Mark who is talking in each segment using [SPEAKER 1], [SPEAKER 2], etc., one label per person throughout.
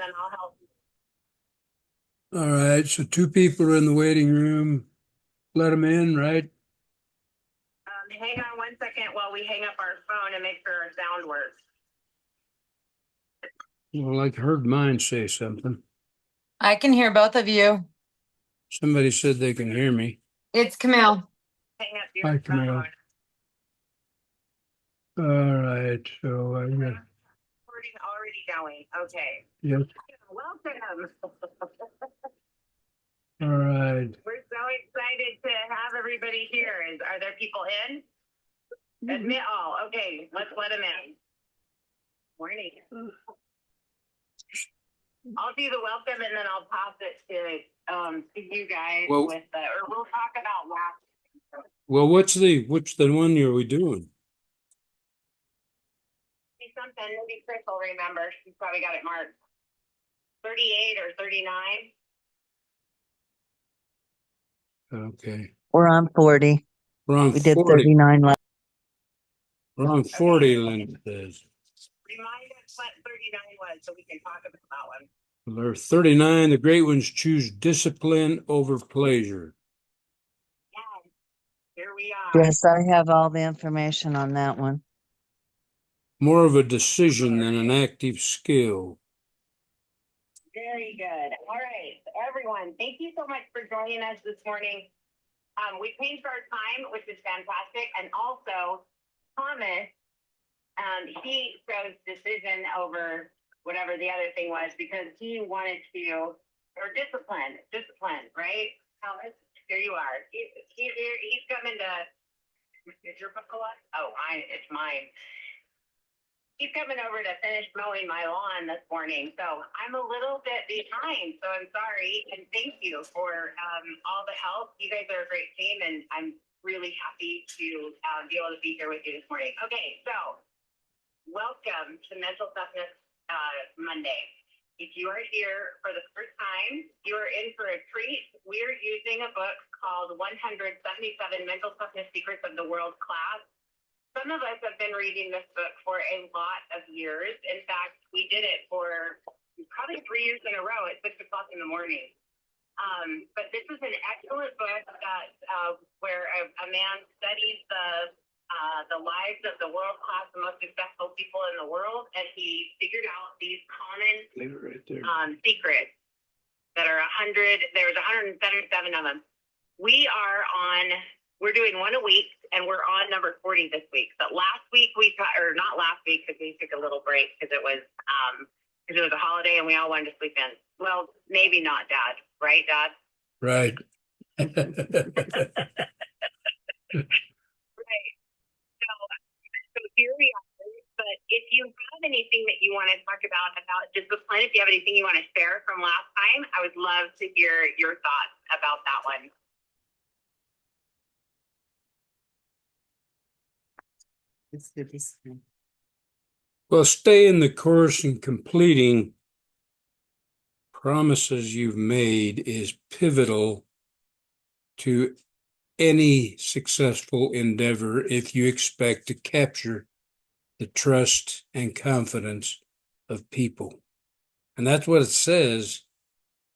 [SPEAKER 1] then I'll help.
[SPEAKER 2] All right, so two people are in the waiting room. Let them in, right?
[SPEAKER 1] Hang on 1 second while we hang up our phone and make sure our sound works.
[SPEAKER 2] Well, I heard mine say something.
[SPEAKER 3] I can hear both of you.
[SPEAKER 2] Somebody said they can hear me.
[SPEAKER 3] It's Camille.
[SPEAKER 1] Hang up your
[SPEAKER 2] Hi,
[SPEAKER 1] phone.
[SPEAKER 2] Camille. All right, so I got,
[SPEAKER 1] Recording already going. Okay.
[SPEAKER 2] yes,
[SPEAKER 1] Welcome.
[SPEAKER 2] all right.
[SPEAKER 1] We're so excited to have everybody here. Are there people in? Admit all. Okay, let's let them in. Morning. I'll do the welcome and then I'll pass it to you guys
[SPEAKER 2] Well-
[SPEAKER 1] with or we'll talk about last.
[SPEAKER 2] Well, which the one are we doing?
[SPEAKER 1] See something, maybe Chris will remember. She's probably got it marked. 38 or 39.
[SPEAKER 2] Okay.
[SPEAKER 4] We're on 40.
[SPEAKER 2] We're on
[SPEAKER 4] We did
[SPEAKER 2] 40.
[SPEAKER 4] 39 last.
[SPEAKER 2] We're on 40, Linda says.
[SPEAKER 1] Remind us what 39 was so we can talk about that one.
[SPEAKER 2] Well, there are 39. The great ones choose discipline over pleasure.
[SPEAKER 1] Yeah. Here we are.
[SPEAKER 4] Yes, I have all the information on that one.
[SPEAKER 2] More of a decision than an active skill.
[SPEAKER 1] Very good. All right, everyone, thank you so much for joining us this morning. We changed our time, which is fantastic, and also Thomas, he chose decision over whatever the other thing was because he wanted to, or discipline, right? Thomas, here you are. He's coming to. Is your book alive? Oh, it's mine. He's coming over to finish mowing my lawn this morning, so I'm a little bit behind, so I'm sorry, and thank you for all the help. You guys are a great team, and I'm really happy to be able to be here with you this morning. Okay, so welcome to Mental Toughness Monday. If you are here for the first time, you are in for a treat. We're using a book called 177 Mental Toughness Secrets of the World Class. Some of us have been reading this book for a lot of years. In fact, we did it for probably 3 years in a row at 6 o'clock in the morning. But this is an excellent book that where a man studies the lives of the world-class, the most successful people in the world, and he figured out these common secrets that are 100. There's 177 of them. We're doing one a week, and we're on number 40 this week. But last week not last week because we took a little break because it was a holiday and we all wanted to sleep in. Well, maybe not, Dad. Right, Dad?
[SPEAKER 2] Right.
[SPEAKER 1] Right. So here we are. But if you have anything that you want to talk about discipline, if you have anything you want to share from last time, I would love to hear your thoughts about that one.
[SPEAKER 4] Let's do this.
[SPEAKER 2] Well, staying the course and completing promises you've made is pivotal to any successful endeavor if you expect to capture the trust and confidence of people. And that's what it says.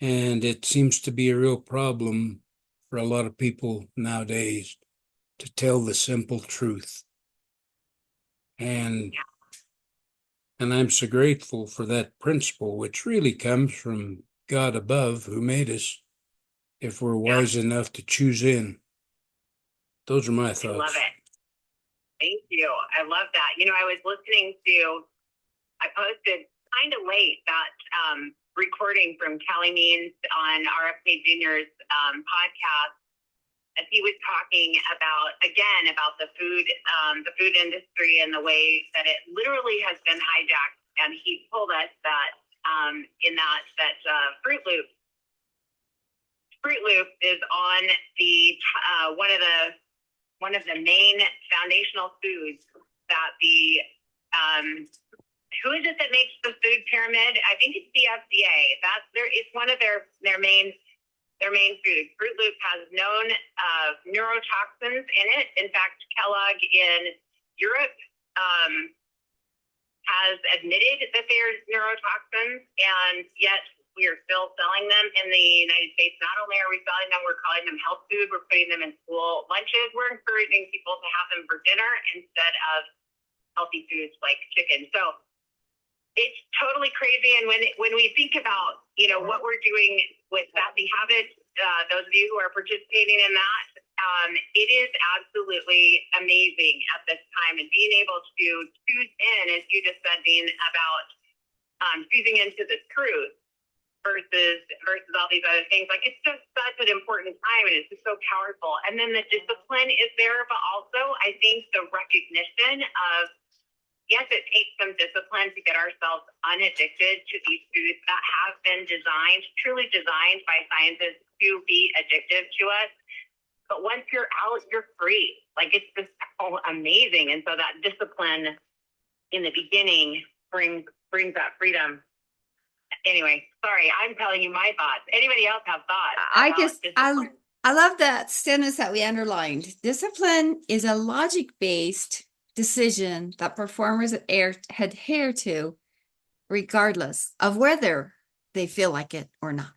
[SPEAKER 2] And it seems to be a real problem for a lot of people nowadays to tell the simple truth. And I'm so grateful for that principle, which really comes from God above who made us, if we're wise enough to choose in. Those are my thoughts.
[SPEAKER 1] I love it. Thank you. I love that. I was I posted kind of late that recording from Kelly Means on RFK Jr.'s podcast, as he was talking about the food industry and the way that it literally has been hijacked. And he told us that Fruit Loop is on the one of the main foundational foods that the who is it that makes the food pyramid? I think it's the FDA. It's one of their main foods. Fruit Loop has known neurotoxins in it. In fact, Kellogg in Europe has admitted that they're neurotoxins, and yet we are still selling them in the United States. Not only are we selling them, we're calling them health food. We're putting them in school lunches. We're encouraging people to have them for dinner instead of healthy foods like chicken. So it's totally crazy. And when we think about, what we're doing with Sassy Habits, those of you who are participating in that, it is absolutely amazing at this time. And being able to choose in, as you just said, Dean, about choosing into the truth versus all these other things. Like, it's just such an important time, and it's just so powerful. And then the discipline is there, but also I think the recognition of, yes, it takes some discipline to get ourselves unaddicted to these foods that have been truly designed by scientists to be addictive to us. But once you're out, you're free. Like, it's just so amazing. And so that discipline in the beginning brings that freedom. Anyway, sorry, I'm telling you my thoughts. Anybody else have thoughts?
[SPEAKER 5] I
[SPEAKER 1] about
[SPEAKER 5] just,
[SPEAKER 1] discipline?
[SPEAKER 5] I love that sentence that we underlined. Discipline is a logic-based decision that performers adhere to regardless of whether they feel like it or not.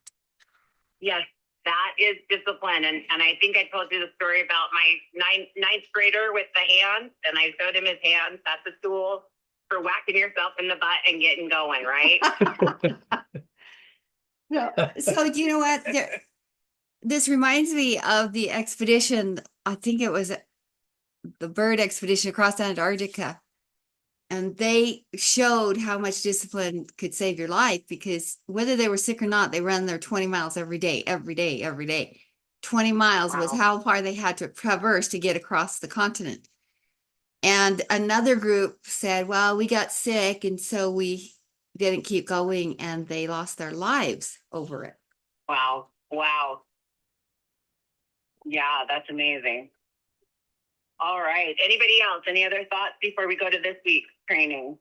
[SPEAKER 1] Yes, that is discipline. And I think I told you the story about my ninth grader with the hands, and I showed him his hands. That's a tool for whacking yourself in the butt and getting going, right?
[SPEAKER 5] No. So you know what? This reminds me of the expedition. I think it was the bird expedition across Antarctica. And they showed how much discipline could save your life, because whether they were sick or not, they ran their 20 miles every day, every day, every day. 20 miles was
[SPEAKER 1] Wow.
[SPEAKER 5] how far they had to traverse to get across the continent. And another group said, well, we got sick, and so we didn't keep going, and they lost their lives over it.
[SPEAKER 1] Wow. Yeah, that's amazing. All right. Anybody else? Any other thoughts before we go to this week's training?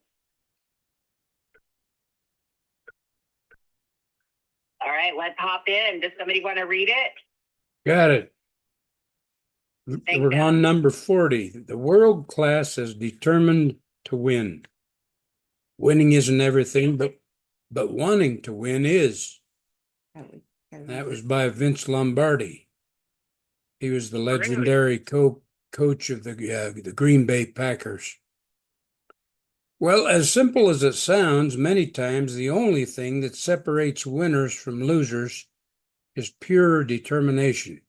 [SPEAKER 1] All right, let's hop in. Does somebody want to read it?
[SPEAKER 2] Got it.
[SPEAKER 1] Thank
[SPEAKER 2] We're
[SPEAKER 1] you.
[SPEAKER 2] on number 40. The world class is determined to win. Winning isn't everything, but wanting to win is. That was by Vince Lombardi. He was the legendary coach of the Green Bay Packers. Well, as simple as it sounds, many times the only thing that separates winners from losers is pure determination.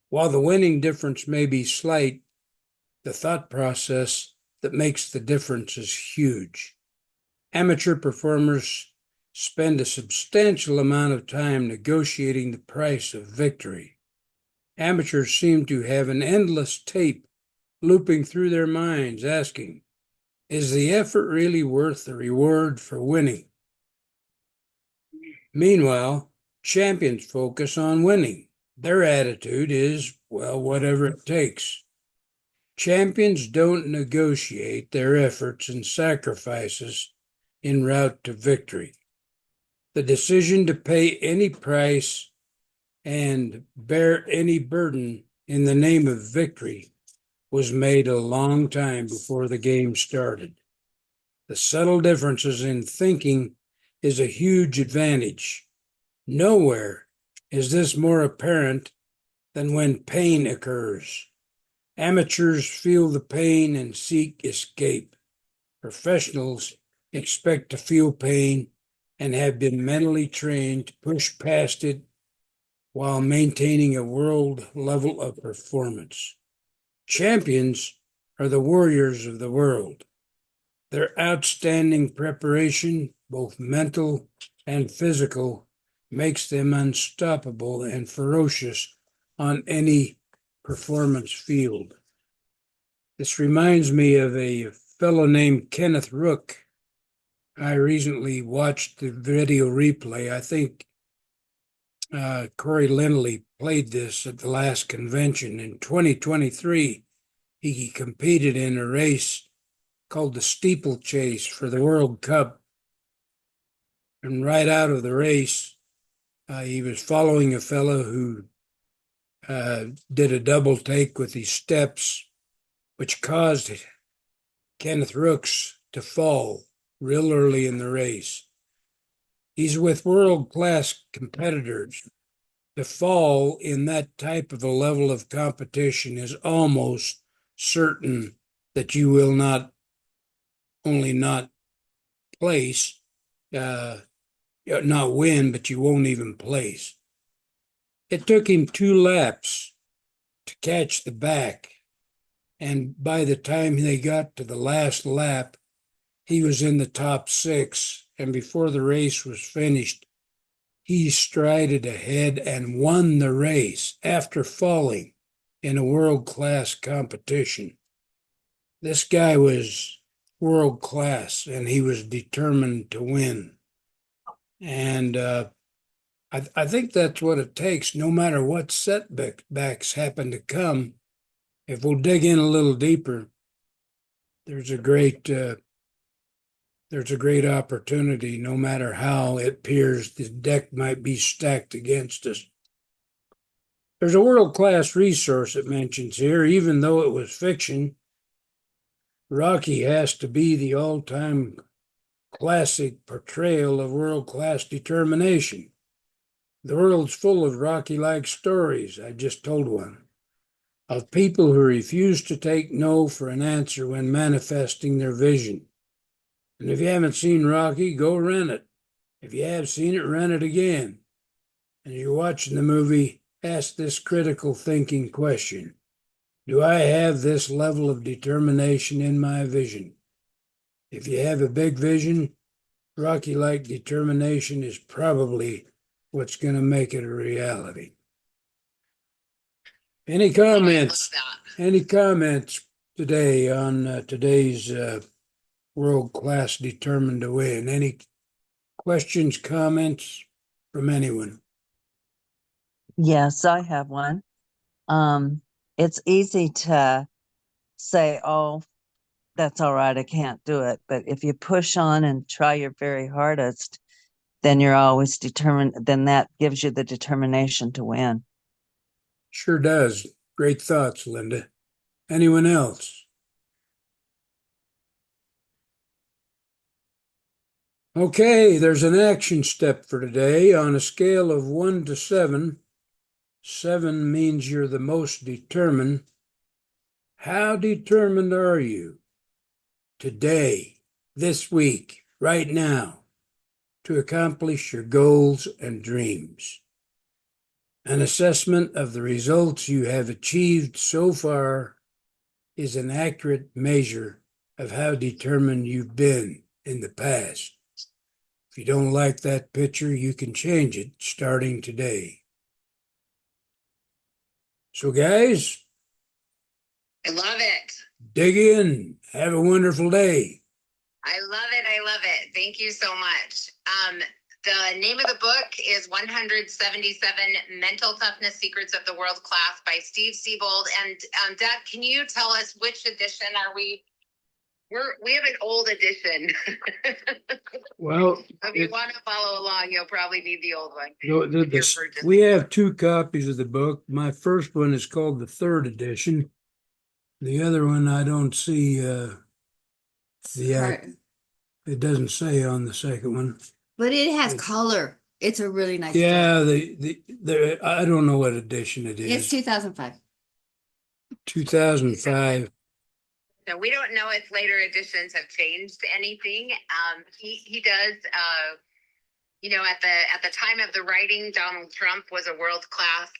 [SPEAKER 2] While the winning difference may be slight, the thought process that makes the difference is huge. Amateur performers spend a substantial amount of time negotiating the price of victory. Amateurs seem to have an endless tape looping through their minds, asking, is the effort really worth the reward for winning? Meanwhile, champions focus on winning. Their attitude is, well, whatever it takes. Champions don't negotiate their efforts and sacrifices en route to victory. The decision to pay any price and bear any burden in the name of victory was made a long time before the game started. The subtle differences in thinking is a huge advantage. Nowhere is this more apparent than when pain occurs. Amateurs feel the pain and seek escape. Professionals expect to feel pain and have been mentally trained to push past it while maintaining a world level of performance. Champions are the warriors of the world. Their outstanding preparation, both mental and physical, makes them unstoppable and ferocious on any performance field. This reminds me of a fellow named Kenneth Rook. I recently watched the video replay. I think Corey Lindley played this at the last convention. In 2023, he competed in a race called the Steeplechase for the World Cup. And right out of the race, he was following a fellow who did a double take with his steps, which caused Kenneth Rook's to fall real early in the race. He's with world-class competitors. To fall in that type of a level of competition is almost certain that you will not only not place, not win, but you won't even place. It took him 2 laps to catch the back. And by the time they got to the last lap, he was in the top 6. And before the race was finished, he strided ahead and won the race after falling in a world-class competition. This guy was world-class, and he was determined to win. And I think that's what it takes, no matter what setbacks happen to come. If we'll dig in a little deeper, there's a great opportunity, no matter how it appears the deck might be stacked against us. There's a world-class resource it mentions here, even though it was fiction. Rocky has to be the all-time classic portrayal of world-class determination. The world's full of Rocky-like stories. I just told one of people who refuse to take no for an answer when manifesting their vision. And if you haven't seen Rocky, go rent it. If you have seen it, rent it again. And you're watching the movie, ask this critical thinking question. Do I have this level of determination in my vision? If you have a big vision, Rocky-like determination is probably what's going to make it a reality. Any comments? Any comments today on today's world-class determined to win? Any questions, comments from anyone?
[SPEAKER 4] Yes, I have one. It's easy to say, oh, that's all right, I can't do it. But if you push on and try your very hardest, then you're always determined. Then that gives you the determination to win.
[SPEAKER 2] Sure does. Great thoughts, Linda. Anyone else? Okay, there's an action step for today. On a scale of 1 to 7, 7 means you're the most determined. How determined are you today, this week, right now, to accomplish your goals and dreams? An assessment of the results you have achieved so far is an accurate measure of how determined you've been in the past. If you don't like that picture, you can change it starting today. So, guys,
[SPEAKER 1] I love it.
[SPEAKER 2] dig in. Have a wonderful day.
[SPEAKER 1] I love it. I love it. Thank you so much. The name of the book is 177 Mental Toughness Secrets of the World Class by Steve Siebold. And Dad, can you tell us which edition are we? We have an old edition.
[SPEAKER 2] Well,
[SPEAKER 1] if you want to follow along, you'll probably need the old one.
[SPEAKER 2] We have 2 copies of the book. My first one is called the 3rd edition. The other one, I don't see it doesn't say on the second one.
[SPEAKER 5] But it has color. It's a really nice
[SPEAKER 2] Yeah,
[SPEAKER 5] book.
[SPEAKER 2] the I don't know what edition it is.
[SPEAKER 5] It's 2005.
[SPEAKER 2] 2005.
[SPEAKER 1] So we don't know if later editions have changed anything. He does. At the time of the writing, Donald Trump was a world class.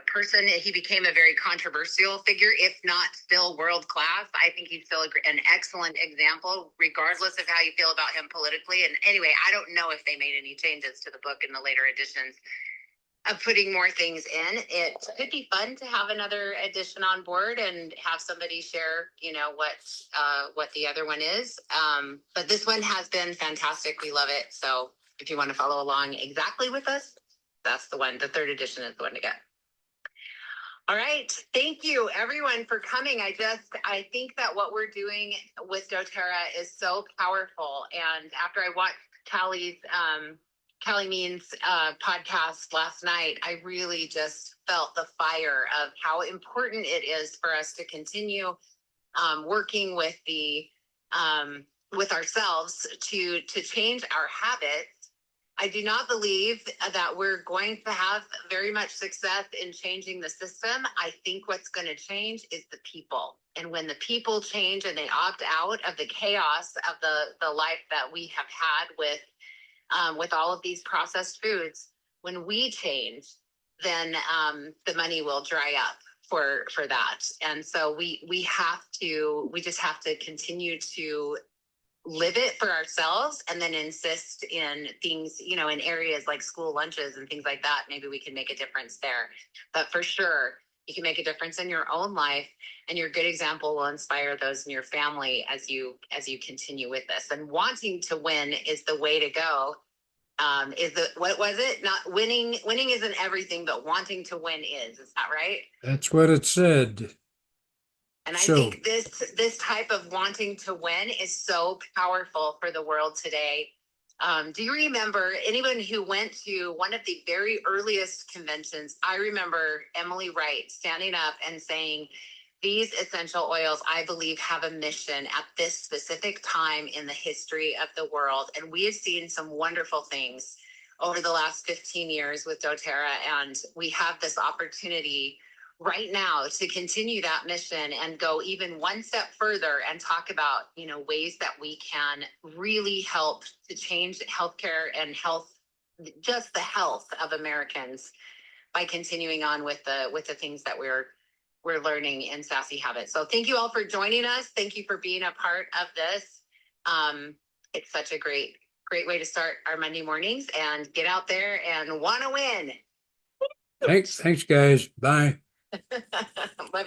[SPEAKER 1] Person. He became a very controversial figure, if not still world class. I think he's still an excellent example, regardless of how you feel about him politically. And anyway, I don't know if they made any changes to the book in the later editions of putting more things in. It could be fun to have another edition on board and have somebody share, what the other one is. But this one has been fantastic. We love it. So if you want to follow along exactly with us, that's the one. The 3rd edition is the one to get. All right. Thank you, everyone, for coming. I think that what we're doing with doTERRA is so powerful. And after I watched Callie Means podcast last night, I really just felt the fire of how important it is for us to continue working with with ourselves to change our habits. I do not believe that we're going to have very much success in changing the system. I think what's going to change is the people. And when the people change and they opt out of the chaos of the life that we have had with all of these processed foods, when we change, then the money will dry up for that. And so we just have to continue to live it for ourselves and then insist in things, in areas like school lunches and things like that. Maybe we can make a difference there. But for sure, you can make a difference in your own life, and your good example will inspire those in your family as you continue with this. And wanting to win is the way to go. What was it? Not winning isn't everything, but wanting to win is that right?
[SPEAKER 2] That's what it said.
[SPEAKER 1] And I
[SPEAKER 2] So-
[SPEAKER 1] think this type of wanting to win is so powerful for the world today. Do you remember anyone who went to one of the very earliest conventions? I remember Emily Wright standing up and saying, these essential oils, I believe, have a mission at this specific time in the history of the world. And we have seen some wonderful things over the last 15 years with doTERRA. And we have this opportunity right now to continue that mission and go even one step further and talk about, ways that we can really help to change healthcare and just the health of Americans by continuing on with the things that we're learning in Sassy Habits. So thank you all for joining us. Thank you for being a part of this. It's such a great way to start our Monday mornings, and get out there and want to win.
[SPEAKER 2] Thanks, guys. Bye.
[SPEAKER 1] Love you.